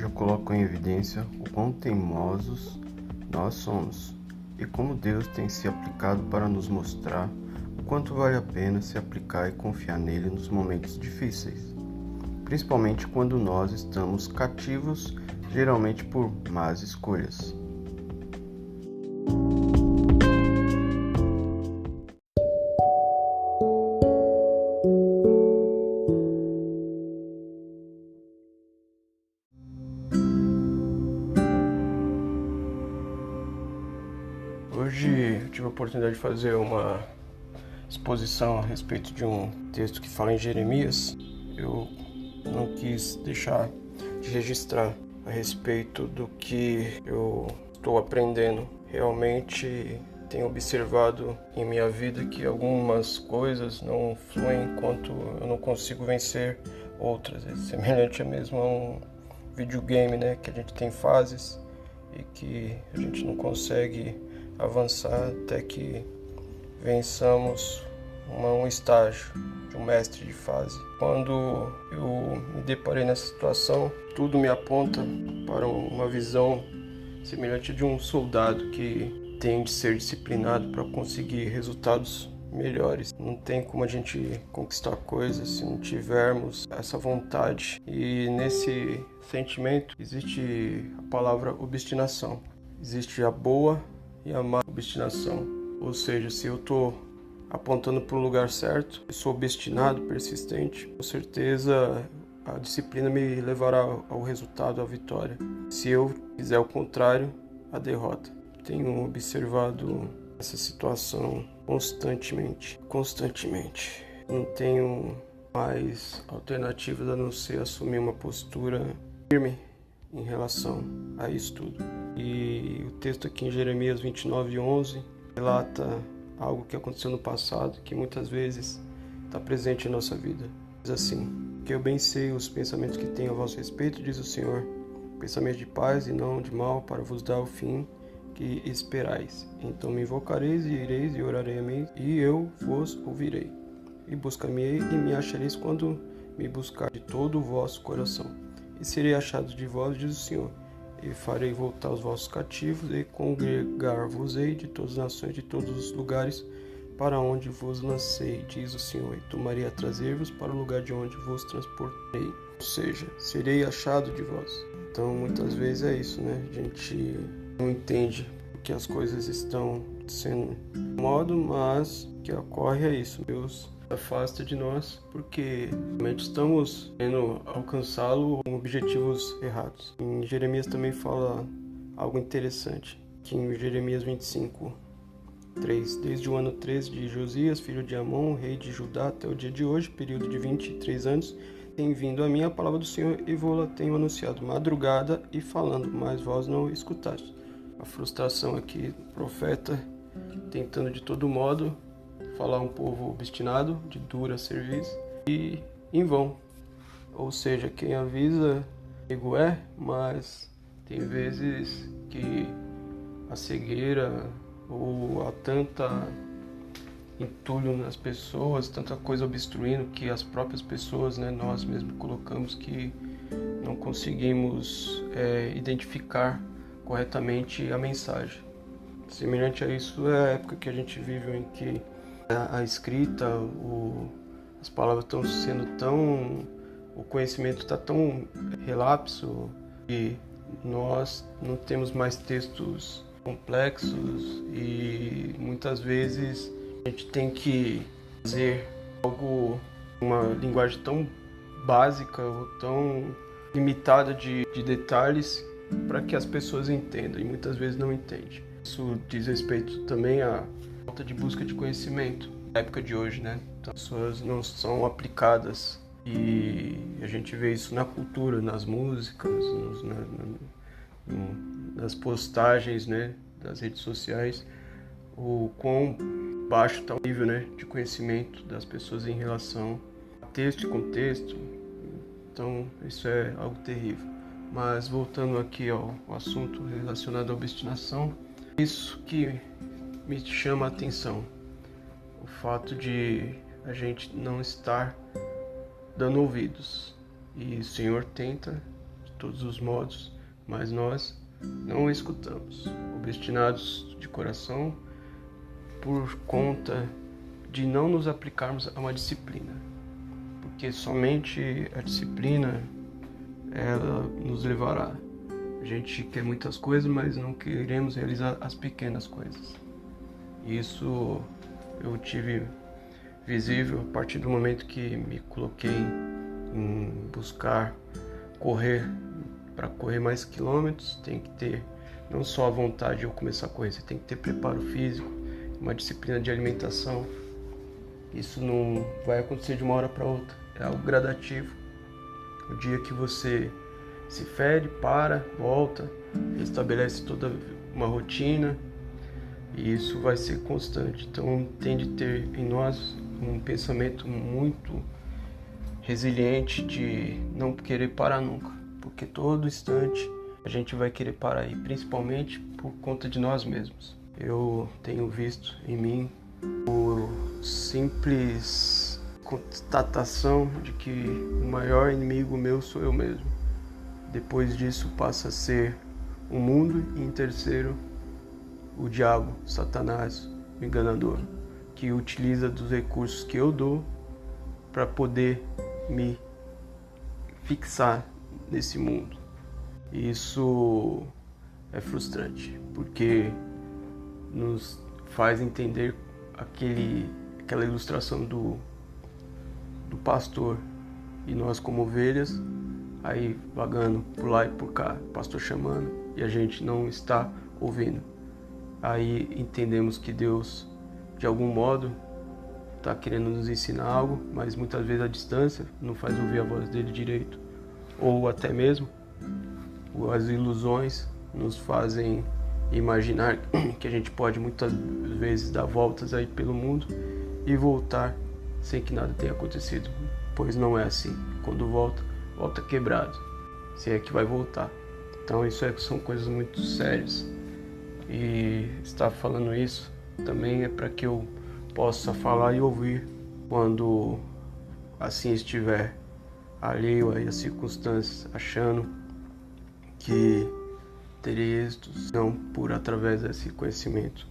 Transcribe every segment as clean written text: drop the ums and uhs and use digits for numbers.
Hoje eu coloco em evidência o quão teimosos nós somos e como Deus tem se aplicado para nos mostrar o quanto vale a pena se aplicar e confiar nele nos momentos difíceis, principalmente quando nós estamos cativos, geralmente por más escolhas. Hoje eu tive a oportunidade de fazer uma exposição a respeito de um texto que fala em Jeremias. Eu não quis deixar de registrar a respeito do que eu estou aprendendo. Realmente tenho observado em minha vida que algumas coisas não fluem enquanto eu não consigo vencer outras. É semelhante mesmo a um videogame, né? Que a gente tem fases e que a gente não consegue avançar até que vençamos um estágio de um mestre de fase. Quando eu me deparei nessa situação, tudo me aponta para uma visão semelhante de um soldado que tem de ser disciplinado para conseguir resultados melhores. Não tem como a gente conquistar coisas se não tivermos essa vontade. E nesse sentimento existe a palavra obstinação. Existe a boa e a má obstinação. Ou seja, se eu estou apontando para o lugar certo, eu sou obstinado, persistente, com certeza a disciplina me levará ao resultado, à vitória. Se eu fizer o contrário, a derrota. Tenho observado essa situação constantemente. Não tenho mais alternativas a não ser assumir uma postura firme em relação a isso tudo. E o texto aqui em Jeremias 29:11 relata algo que aconteceu no passado, que muitas vezes está presente em nossa vida. Diz assim: que eu bem sei os pensamentos que tenho a vosso respeito, diz o Senhor, pensamentos de paz e não de mal, para vos dar o fim que esperais. Então me invocareis e ireis e orarei a mim, e eu vos ouvirei. E buscar-me-ei e me achareis quando me buscar de todo o vosso coração. E serei achado de vós, diz o Senhor, e farei voltar os vossos cativos, e congregar-vos-ei de todas as nações, de todos os lugares, para onde vos lancei, diz o Senhor, e tomarei a trazer-vos para o lugar de onde vos transportei. Ou seja, serei achado de vós. Então, muitas vezes é isso, né? A gente não entende que as coisas estão sendo de modo, mas o que ocorre é isso. Deus afasta de nós porque realmente estamos querendo alcançá-lo com objetivos errados. Em Jeremias também fala algo interessante, que em Jeremias 25:3, desde o ano 13 de Josias, filho de Amon, rei de Judá, até o dia de hoje, período de 23 anos, tem vindo a mim a palavra do Senhor e vou-la tenho anunciado madrugada e falando, mas vós não escutastes. A frustração aqui do profeta tentando de todo modo falar um povo obstinado, de dura serviço e em vão. Ou seja, quem avisa, amigo é, mas tem vezes que a cegueira ou há tanta entulho nas pessoas, tanta coisa obstruindo que as próprias pessoas, né, nós mesmos colocamos, que não conseguimos identificar corretamente a mensagem. Semelhante a isso é a época que a gente vive, em que a escrita, as palavras estão sendo o conhecimento está tão relapso que nós não temos mais textos complexos e muitas vezes a gente tem que fazer uma linguagem tão básica ou tão limitada de detalhes para que as pessoas entendam, e muitas vezes não entendem. Isso diz respeito também à falta de busca de conhecimento na época de hoje, né? Então, as pessoas não são aplicadas e a gente vê isso na cultura, nas músicas, nas postagens, né, das redes sociais, o quão baixo está o nível, né, de conhecimento das pessoas em relação a texto e contexto. Então isso é algo terrível. Mas voltando aqui ao assunto relacionado à obstinação, isso que me chama a atenção, o fato de a gente não estar dando ouvidos. E o Senhor tenta de todos os modos, mas nós não o escutamos, obstinados de coração por conta de não nos aplicarmos a uma disciplina, porque somente a disciplina ela nos levará. A gente quer muitas coisas, mas não queremos realizar as pequenas coisas. Isso eu tive visível a partir do momento que me coloquei em buscar correr. Para correr mais quilômetros, tem que ter não só a vontade de eu começar a correr, você tem que ter preparo físico, uma disciplina de alimentação. Isso não vai acontecer de uma hora para outra, é algo gradativo. O dia que você se fere, para, volta, estabelece toda uma rotina, e isso vai ser constante. Então tem de ter em nós um pensamento muito resiliente de não querer parar nunca, porque todo instante a gente vai querer parar, e principalmente por conta de nós mesmos. Eu tenho visto em mim a simples constatação de que o maior inimigo meu sou eu mesmo. Depois disso passa a ser o mundo, e em terceiro o diabo, Satanás, o enganador, que utiliza dos recursos que eu dou para poder me fixar nesse mundo. Isso é frustrante, porque nos faz entender aquela ilustração do pastor, e nós como ovelhas, aí vagando por lá e por cá, o pastor chamando, e a gente não está ouvindo. Aí entendemos que Deus, de algum modo, está querendo nos ensinar algo, mas muitas vezes a distância não faz ouvir a voz dele direito. Ou até mesmo as ilusões nos fazem imaginar que a gente pode muitas vezes dar voltas aí pelo mundo e voltar sem que nada tenha acontecido, pois não é assim. Quando volta quebrado, se é que vai voltar. Então isso são coisas muito sérias, e estar falando isso também é para que eu possa falar e ouvir quando assim estiver alheio às circunstâncias, achando que teria êxitos, não por através desse conhecimento.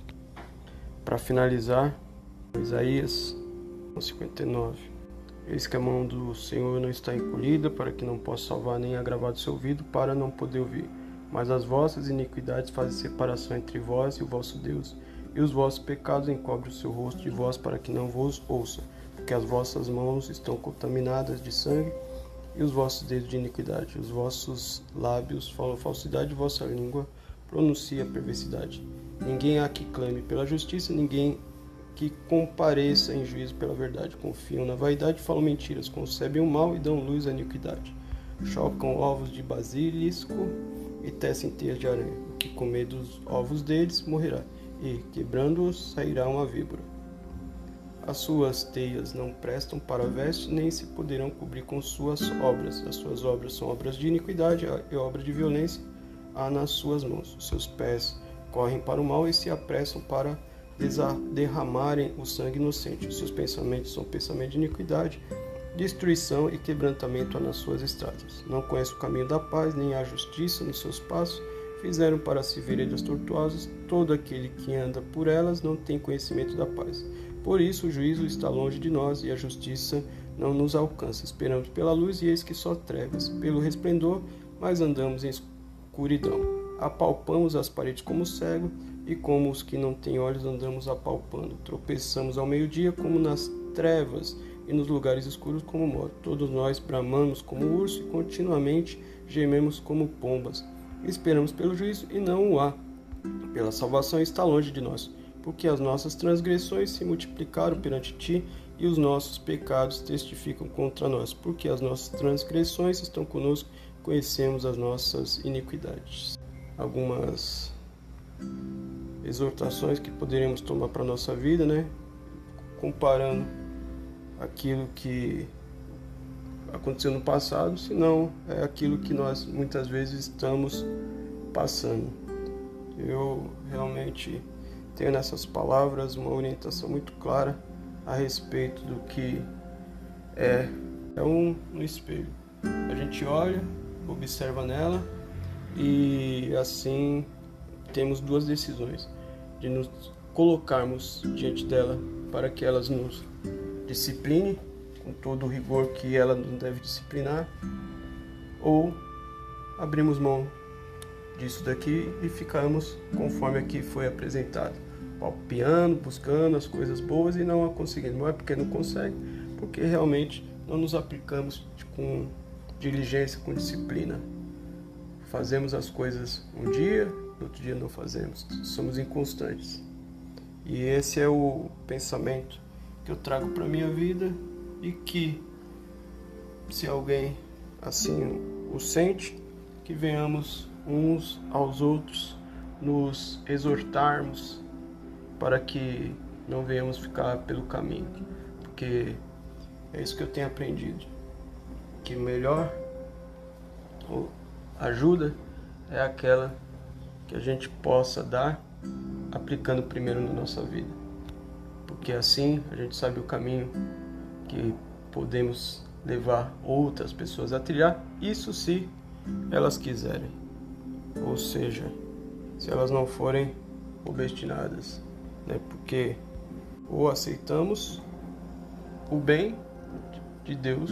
Para finalizar, Isaías 59. Eis que a mão do Senhor não está encolhida, para que não possa salvar, nem agravado seu ouvido, para não poder ouvir. Mas as vossas iniquidades fazem separação entre vós e o vosso Deus, e os vossos pecados encobrem o seu rosto de vós, para que não vos ouça, porque as vossas mãos estão contaminadas de sangue, e os vossos dedos de iniquidade. Os vossos lábios falam falsidade, e vossa língua pronuncia perversidade. Ninguém há que clame pela justiça, ninguém que compareça em juízo pela verdade. Confiam na vaidade, falam mentiras, concebem o mal e dão luz à iniquidade. Chocam ovos de basilisco e tecem teias de aranha. O que comer dos ovos deles morrerá, e, quebrando-os, sairá uma víbora. As suas teias não prestam para a veste, nem se poderão cobrir com suas obras. As suas obras são obras de iniquidade, e obra de violência há nas suas mãos. Os seus pés correm para o mal e se apressam para derramarem o sangue inocente. Os seus pensamentos são pensamentos de iniquidade, destruição e quebrantamento há nas suas estradas. Não conhece o caminho da paz, nem há justiça nos seus passos. Fizeram para si veredas tortuosas. Todo aquele que anda por elas não tem conhecimento da paz. Por isso o juízo está longe de nós, e a justiça não nos alcança. Esperamos pela luz, e eis que só trevas. Pelo resplendor, mas andamos em escuridão. Apalpamos as paredes como cego, e como os que não têm olhos andamos apalpando. Tropeçamos ao meio-dia como nas trevas, e nos lugares escuros como mortos. Todos nós bramamos como urso, e continuamente gememos como pombas. Esperamos pelo juízo, e não o há. Pela salvação está longe de nós, porque as nossas transgressões se multiplicaram perante ti, e os nossos pecados testificam contra nós. Porque as nossas transgressões estão conosco, conhecemos as nossas iniquidades. Algumas exortações que poderíamos tomar para a nossa vida, comparando aquilo que aconteceu no passado, senão é aquilo que nós muitas vezes estamos passando. Eu realmente tenho nessas palavras uma orientação muito clara a respeito do que é um espelho. A gente olha, observa nela e assim temos duas decisões: de nos colocarmos diante dela para que elas nos discipline com todo o rigor que ela nos deve disciplinar, ou abrimos mão disso daqui e ficamos conforme aqui foi apresentado, palpiando, buscando as coisas boas e não a conseguindo. Não é porque não consegue, porque realmente não nos aplicamos com diligência, com disciplina. Fazemos as coisas um dia, no outro dia não fazemos. Somos inconstantes. E esse é o pensamento que eu trago para a minha vida e que, se alguém assim o sente, que venhamos uns aos outros nos exortarmos para que não venhamos ficar pelo caminho, porque é isso que eu tenho aprendido, que melhor ajuda é aquela que a gente possa dar aplicando primeiro na nossa vida, porque assim a gente sabe o caminho que podemos levar outras pessoas a trilhar, isso se elas quiserem, ou seja, se elas não forem obstinadas, né? Porque ou aceitamos o bem de Deus,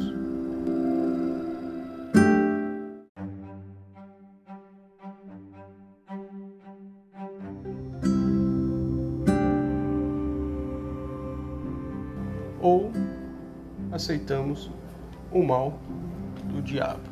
ou aceitamos o mal do diabo.